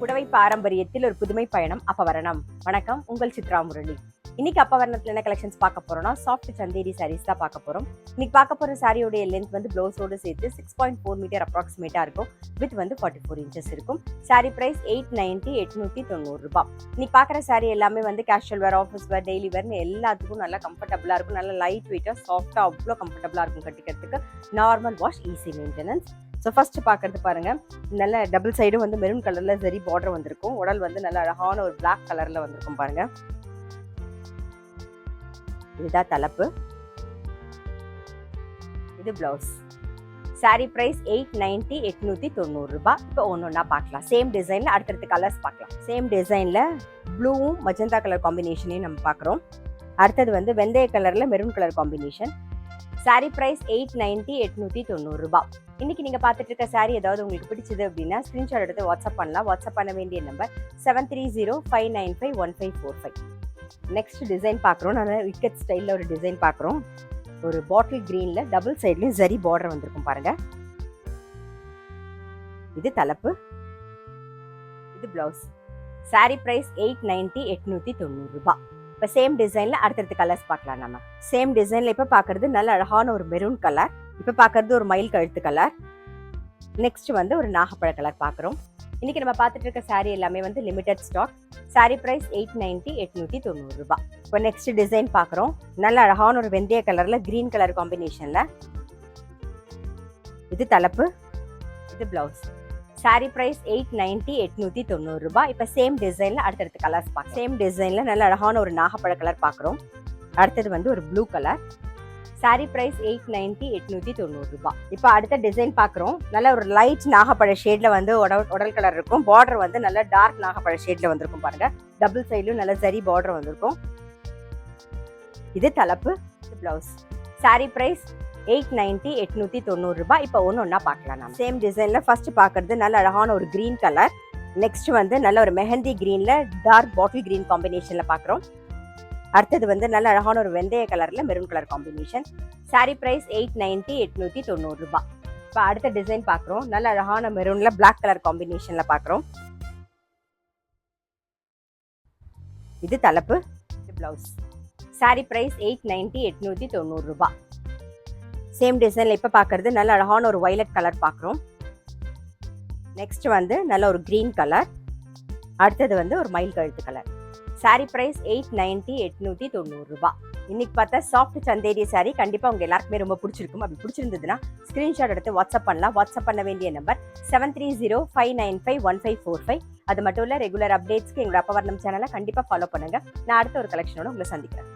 புடவை பாரம்பரியத்தில் ஒரு புதுமை பயணம் அப்பவரணம். வணக்கம், உங்கள் சித்ரா முரளி. இன்னைக்கு அப்பவரணத்துல என்ன கலெக்ஷன்ஸ் பார்க்க போறோம்னா, சாஃப்ட் சந்தேரி சாரீஸ் தான் பார்க்க போறோம். இன்னைக்கு பார்க்க போற சாரியோடைய லென்த் வந்து ப்ளவுஸோடு சேர்த்து 6.4 மீட்டர் அப்ராக்சிமேட்டா இருக்கும். வித் வந்து 44 இன்ச்சஸ் இருக்கும். சாரி பிரைஸ் 890 890 ரூபாய். இன்னைக்கு பார்க்குற சாரி எல்லாமே வந்து casual wear, office wear, daily வேர்னு எல்லாத்துக்கும் நல்லா கம்ஃபர்டபுளா இருக்கும். நல்லா லைட் வெயிட்டா, சாஃப்டா, அவ்வளோ கம்ஃபர்டபுளா இருக்கும் கட்டிக்கிறதுக்கு. Normal wash, easy maintenance. So first பார்க்கறது பாருங்க, நல்ல டபுள் சைடும் வந்து மெரூன் கலர்ல சரி பார்டர் வந்திருக்கும். உடல் வந்து நல்ல அழகான ஒரு பிளாக் கலர்ல வந்திருக்கும் பாருங்க. இதுதான் தலைப்பு, இது பிளவுஸ். சாரி பிரைஸ் 890 890 ரூபாய். இப்போ ஒன்னொன்னா பார்க்கலாம். சேம் டிசைன்ல அடுத்தடுத்து கலர்ஸ் பார்க்கலாம். சேம் டிசைன்ல ப்ளூவும் மஜந்தா கலர் காம்பினேஷனையும் நம்ம பார்க்குறோம். அடுத்தது வந்து வெந்தய கலர்ல maroon colour combination. Sari price 890 890 ரூபாய். இன்னைக்கு நீங்க பார்த்துட்டு இருக்க சாரி ஏதாவது உங்களுக்கு பிடிச்சது அப்படின்னா ஸ்கிரீன்ஷாட் எடுத்து வாட்ஸ்அப் பண்ணலாம். வாட்ஸ்அப் பண்ண வேண்டிய நம்பர் 7305951545. நெக்ஸ்ட் டிசைன் பார்க்குறோம். நான் விக்கெட் ஸ்டைலில் ஒரு டிசைன் பார்க்குறோம். ஒரு பாட்டில் கிரீன்ல டபுள் சைட்லையும் சரி பார்டர் வந்திருக்கும் பாருங்க. இது தலைப்பு, இது பிளவுஸ். சாரி பிரைஸ் 890 890 ரூபாய். இப்போ சேம் டிசைன்ல அடுத்தடுத்து கலர்ஸ் பார்க்கலாம். நம்ம சேம் டிசைன்ல இப்போ பார்க்கறது நல்ல அழகான ஒரு மெரூன் கலர். இப்போ பார்க்கறது ஒரு மயில் கழுத்து கலர். நெக்ஸ்ட் வந்து ஒரு நாகப்பழ கலர் பார்க்குறோம். இன்னைக்கு நம்ம பார்த்துட்டு இருக்க சாரி எல்லாமே வந்து லிமிடெட் ஸ்டாக். சாரி பிரைஸ் 890 890 ரூபாய். இப்போ நெக்ஸ்ட் டிசைன் பார்க்குறோம். நல்ல அழகான ஒரு வெந்தய கலர்ல கிரீன் கலர் காம்பினேஷன்ல. இது தலைப்பு, இது பிளவுஸ். சாரி பிரைஸ் 890 890 ரூபாய். இப்போ சேம் டிசைன்ல அடுத்தடுத்து கலர்ஸ் பார்க்கலாம். சேம் டிசைன்ல நல்ல அழகான ஒரு நாகப்பழ கலர் பார்க்குறோம். அடுத்தது வந்து ஒரு ப்ளூ கலர். சாரி பிரைஸ் 890 890 ரூபாய். இப்போ அடுத்த டிசைன் பார்க்குறோம். நல்ல ஒரு லைட் நாகப்பழ ஷேட்ல வந்து உடல் கலர் இருக்கும். பார்டர் வந்து நல்ல டார்க் நாகப்பழ ஷேட்ல வந்திருக்கும் பாருங்க. டபுள் சைட்லயும் நல்ல சரி பார்டர் வந்திருக்கும். இது தலைப்பு, இது பிளவுஸ். சாரி பிரைஸ் 890 890 ரூபாய். இப்போ ஒன்னொன்னா பார்க்கலாம். நம்ம சேம் டிசைன்ல ஃபர்ஸ்ட் பார்க்கறது நல்ல அழகான ஒரு கிரீன் கலர். நெக்ஸ்ட் வந்து நல்ல ஒரு மெஹந்தி கிரீன்ல டார்க் பாட்டில் கிரீன் காம்பினேஷன்ல பார்க்குறோம். அடுத்தது வந்து நல்ல அழகான ஒரு வெந்தய கலர்ல maroon colour combination. Sari price 890 890 ரூபாய். இப்போ அடுத்த டிசைன் பார்க்குறோம். நல்ல அழகான மெரூன்ல பிளாக் கலர் காம்பினேஷன்ல பார்க்குறோம். இது தலைப்பு, இது பிளவுஸ். சாரி பிரைஸ் 890 890 ரூபாய். சேம் டிசைன்ல இப்போ பார்க்கறது நல்ல அழகான ஒரு வயலட் கலர் பார்க்குறோம். நெக்ஸ்ட் வந்து நல்ல ஒரு கிரீன் கலர். அடுத்தது வந்து ஒரு மயில் கழுத்து கலர். சாரி பிரைஸ் 890 890 ரூபாய். இன்னைக்கு பார்த்தா சாஃப்ட் சந்தேரி சாரி கண்டிப்பா உங்க எல்லாருக்குமே ரொம்ப பிடிச்சிருக்கும். அப்படி பிடிச்சிருந்ததுன்னா ஸ்கிரீன்ஷாட் எடுத்து வாட்ஸ்அப் பண்ணலாம். வாட்ஸ்அப் பண்ண வேண்டிய நம்பர் 7305951545. அது மட்டும் இல்ல, ரெகுலர் அப்டேட்ஸ்க்கு எங்களோட அப்பவரணம் சேனலை கண்டிப்பா ஃபாலோ பண்ணுங்க. நான் அடுத்த ஒரு கலெக்ஷனோட உங்களை சந்திக்கிறேன்.